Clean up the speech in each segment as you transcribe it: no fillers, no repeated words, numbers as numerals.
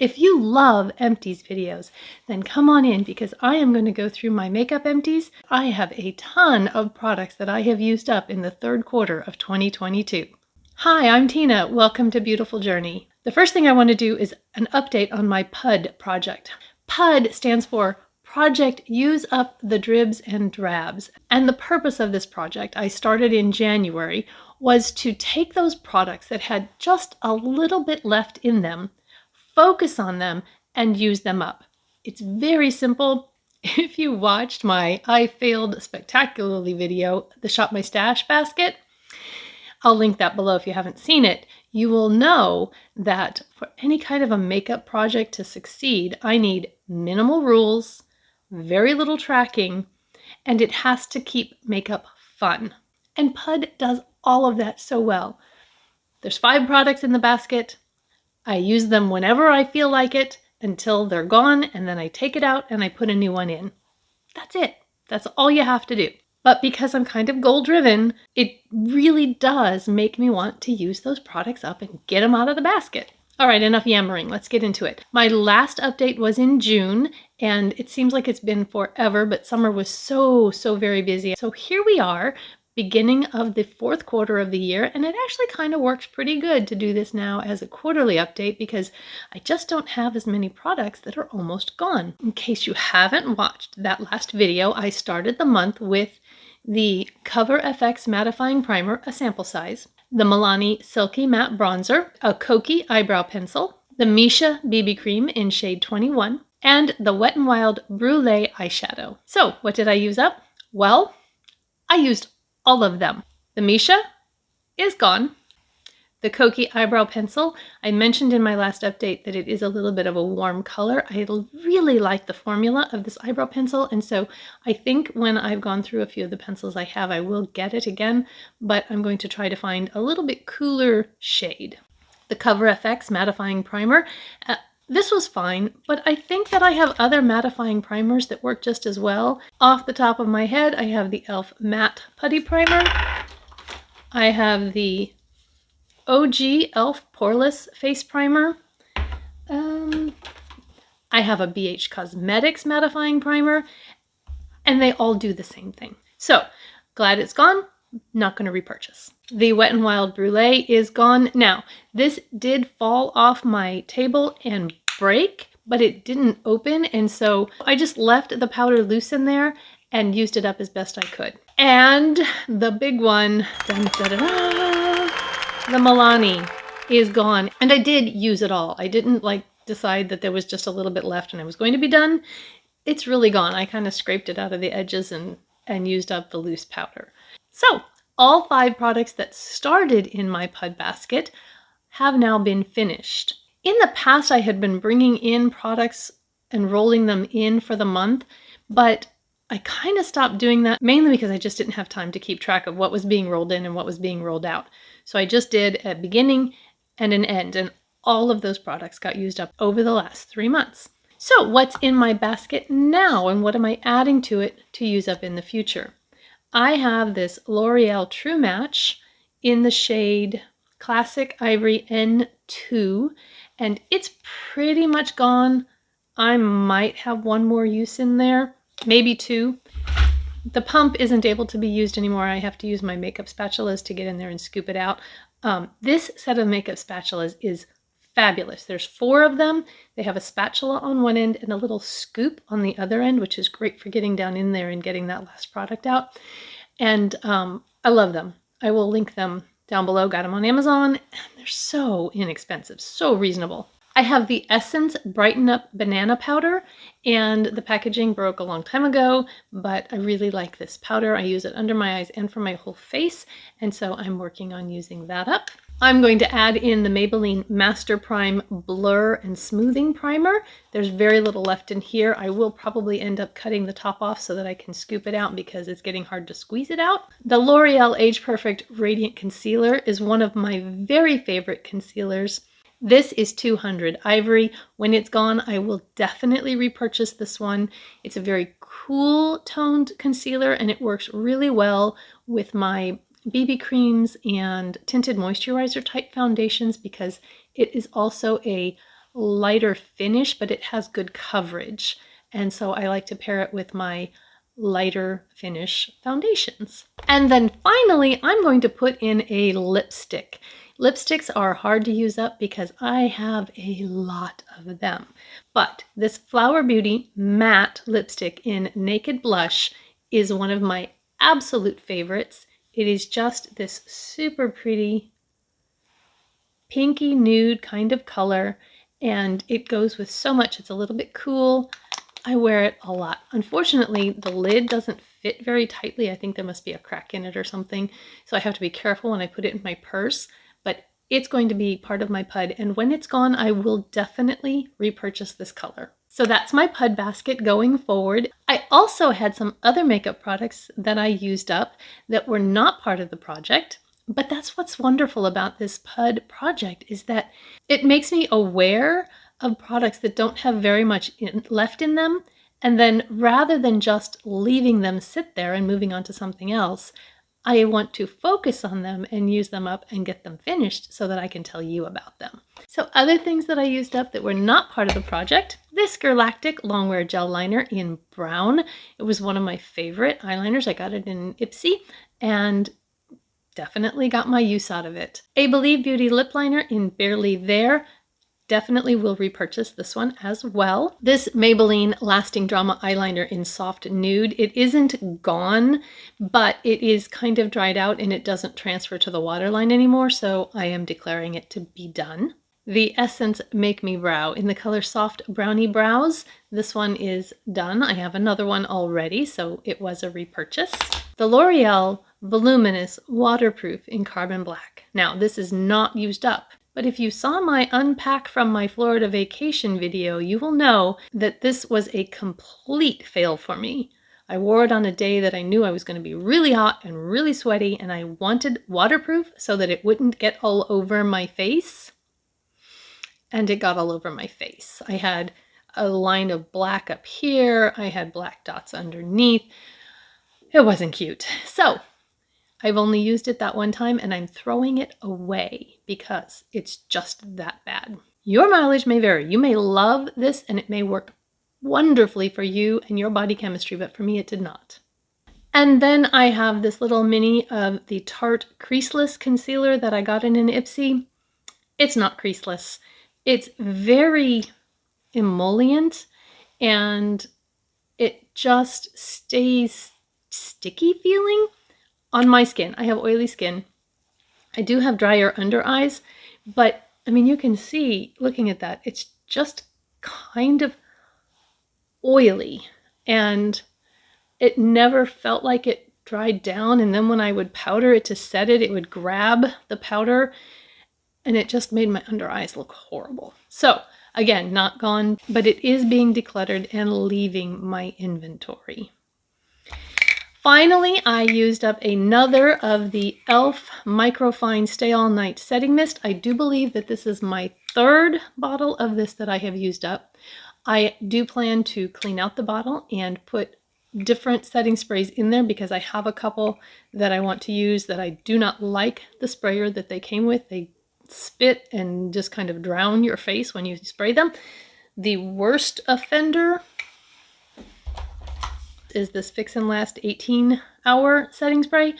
If you love Empties videos, then come on in because I am going to go through my makeup empties. I have a ton of products that I have used up in the third quarter of 2022. Hi, I'm Tina. Welcome to Beautiful Journey. The first thing I want to do is an update on my PUUDD project. PUUDD stands for Project Use Up the Dribs and Drabs. And the purpose of this project, I started in January, was to take those products that had just a little bit left in them, focus on them, and use them up. It's very simple. If you watched my I Failed Spectacularly video, the Shop My Stash basket, I'll link that below if you haven't seen it. You will know that for any kind of a makeup project to succeed, I need minimal rules, very little tracking, and it has to keep makeup fun. And PUUDD does all of that so well. There's 5 products in the basket. I use them whenever I feel like it until they're gone, and then I take it out and I put a new one in. That's it. That's all you have to do. But because I'm kind of goal-driven, it really does make me want to use those products up and get them out of the basket. All right, enough yammering. Let's get into it. My last update was in June, and it seems like it's been forever, but summer was so very busy. So here we are, beginning of the fourth quarter of the year, and it actually kind of works pretty good to do this now as a quarterly update because I just don't have as many products that are almost gone. In case you haven't watched that last video, I started the month with the Cover FX Mattifying Primer, a sample size, the Milani Silky Matte Bronzer, a Kokie Eyebrow Pencil, the Misha BB Cream in shade 21, and the Wet n Wild Brulee Eyeshadow. So what did I use up? Well, I used all of them. The Misha is gone. The Kokie Eyebrow Pencil, I mentioned in my last update that it is a little bit of a warm color. I really like the formula of this eyebrow pencil, and so I think when I've gone through a few of the pencils I have, I will get it again, but I'm going to try to find a little bit cooler shade. The Cover FX Mattifying Primer, this was fine, but I think that I have other mattifying primers that work just as well. Off the top of my head, I have the e.l.f. Matte Putty Primer. I have the OG e.l.f. Poreless Face Primer. I have a BH Cosmetics Mattifying Primer, and they all do the same thing. So, glad it's gone. Not going to repurchase. The Wet n Wild Brulee is gone. Now, this did fall off my table and break, but it didn't open, and so I just left the powder loose in there and used it up as best I could. And the big one, dun, da, da, da, the Milani is gone. And I did use it all. I didn't decide that there was just a little bit left and I was going to be done. It's really gone. I kind of scraped it out of the edges and used up the loose powder. So all 5 products that started in my PUUDD basket have now been finished. In the past, I had been bringing in products and rolling them in for the month, but I kind of stopped doing that mainly because I just didn't have time to keep track of what was being rolled in and what was being rolled out. So I just did a beginning and an end, and all of those products got used up over the last 3 months. So what's in my basket now, and what am I adding to it to use up in the future? I have this L'Oreal True Match in the shade Classic Ivory N2, and it's pretty much gone. I might have one more use in there, maybe 2. The pump isn't able to be used anymore. I have to use my makeup spatulas to get in there and scoop it out. This set of makeup spatulas is fabulous. There's 4 of them. They have a spatula on one end and a little scoop on the other end, which is great for getting down in there and getting that last product out. And I love them. I will link them down below. Got them on Amazon. They're so inexpensive, so reasonable. I have the Essence Brighten Up Banana Powder, and the packaging broke a long time ago, but I really like this powder. I use it under my eyes and for my whole face, and so I'm working on using that up. I'm going to add in the Maybelline Master Prime Blur and Smoothing Primer. There's very little left in here. I will probably end up cutting the top off so that I can scoop it out because it's getting hard to squeeze it out. The L'Oreal Age Perfect Radiant Concealer is one of my very favorite concealers. This is 200 Ivory. When it's gone, I will definitely repurchase this one. It's a very cool toned concealer and it works really well with my BB creams and tinted moisturizer type foundations because it is also a lighter finish, but it has good coverage. And so I like to pair it with my lighter finish foundations. And then finally, I'm going to put in a lipstick. Lipsticks are hard to use up because I have a lot of them. But this Flower Beauty matte lipstick in Naked Blush is one of my absolute favorites. It is just this super pretty pinky nude kind of color, and it goes with so much. It's a little bit cool. I wear it a lot. Unfortunately, the lid doesn't fit very tightly. I think there must be a crack in it or something, so I have to be careful when I put it in my purse, but it's going to be part of my PUUDD, and when it's gone, I will definitely repurchase this color. So that's my PUUDD basket going forward. I also had some other makeup products that I used up that were not part of the project, but that's what's wonderful about this PUUDD project, is that it makes me aware of products that don't have very much left in them, and then rather than just leaving them sit there and moving on to something else, I want to focus on them and use them up and get them finished so that I can tell you about them. So other things that I used up that were not part of the project, this Galactic Longwear Gel Liner in brown. It was one of my favorite eyeliners. I got it in Ipsy and definitely got my use out of it. A Believe Beauty Lip Liner in Barely There. Definitely will repurchase this one as well. This Maybelline Lasting Drama Eyeliner in Soft Nude. It isn't gone, but it is kind of dried out and it doesn't transfer to the waterline anymore, so I am declaring it to be done. The Essence Make Me Brow in the color Soft Brownie Brows. This one is done. I have another one already, so it was a repurchase. The L'Oreal Voluminous Waterproof in Carbon Black. Now, this is not used up, but if you saw my unpack from my Florida vacation video, you will know that this was a complete fail for me. I wore it on a day that I knew I was going to be really hot and really sweaty, and I wanted waterproof so that it wouldn't get all over my face. And it got all over my face. I had a line of black up here. I had black dots underneath. It wasn't cute. So I've only used it that one time and I'm throwing it away because it's just that bad. Your mileage may vary. You may love this and it may work wonderfully for you and your body chemistry, but for me it did not. And then I have this little mini of the Tarte Creaseless concealer that I got in an Ipsy. It's not creaseless. It's very emollient and it just stays sticky feeling on my skin. I have oily skin. I do have drier under eyes, but I mean, you can see looking at that, it's just kind of oily and it never felt like it dried down. And then when I would powder it to set it, it would grab the powder and it just made my under eyes look horrible. So again, not gone, but it is being decluttered and leaving my inventory. Finally, I used up another of the e.l.f. Microfine Stay All Night Setting Mist. I do believe that this is my third bottle of this that I have used up. I do plan to clean out the bottle and put different setting sprays in there because I have a couple that I want to use that I do not like the sprayer that they came with. They spit and just kind of drown your face when you spray them. The worst offender is this Fix and Last 18-hour setting spray,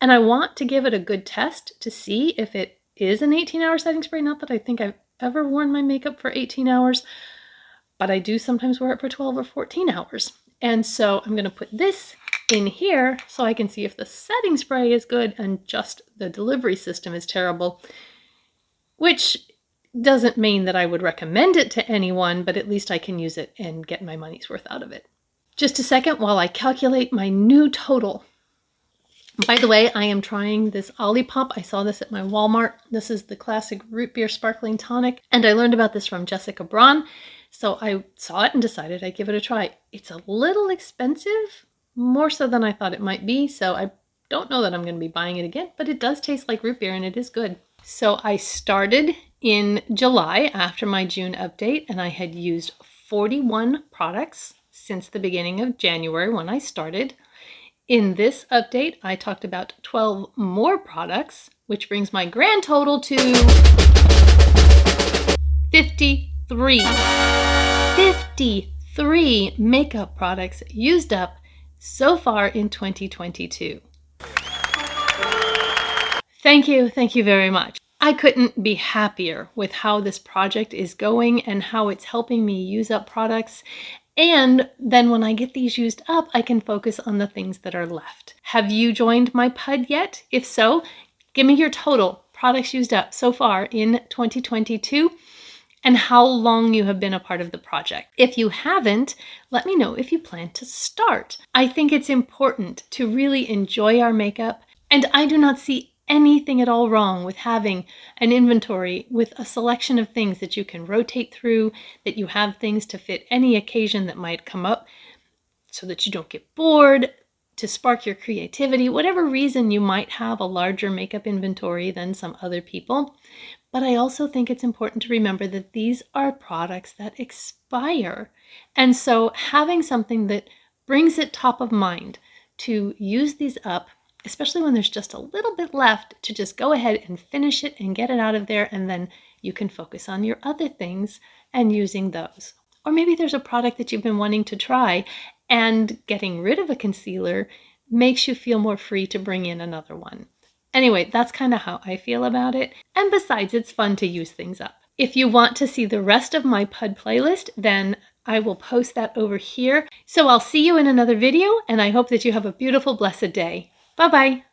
and I want to give it a good test to see if it is an 18-hour setting spray. Not that I think I've ever worn my makeup for 18 hours, but I do sometimes wear it for 12 or 14 hours. And so I'm going to put this in here so I can see if the setting spray is good and just the delivery system is terrible, which doesn't mean that I would recommend it to anyone, but at least I can use it and get my money's worth out of it. Just a second while I calculate my new total. By the way, I am trying this Olipop. I saw this at my Walmart. This is the classic root beer sparkling tonic, and I learned about this from Jessica Braun. So I saw it and decided I'd give it a try. It's a little expensive, more so than I thought it might be, so I don't know that I'm going to be buying it again, but it does taste like root beer and it is good. So I started in July after my June update, and I had used 41 products since the beginning of January when I started. In this update, I talked about 12 more products, which brings my grand total to 56. 53 makeup products used up so far in 2022. Thank you very much. I couldn't be happier with how this project is going and how it's helping me use up products. And then when I get these used up, I can focus on the things that are left. Have you joined my PUUDD yet? If so, give me your total products used up so far in 2022 and how long you have been a part of the project. If you haven't, let me know if you plan to start. I think it's important to really enjoy our makeup, and I do not see anything at all wrong with having an inventory with a selection of things that you can rotate through, that you have things to fit any occasion that might come up so that you don't get bored, to spark your creativity, whatever reason you might have a larger makeup inventory than some other people. But I also think it's important to remember that these are products that expire. And so having something that brings it top of mind to use these up, especially when there's just a little bit left, to just go ahead and finish it and get it out of there, and then you can focus on your other things and using those. Or maybe there's a product that you've been wanting to try, and getting rid of a concealer makes you feel more free to bring in another one. Anyway, that's kind of how I feel about it. And besides, it's fun to use things up. If you want to see the rest of my PUUDD playlist, then I will post that over here. So I'll see you in another video, and I hope that you have a beautiful, blessed day. Bye-bye.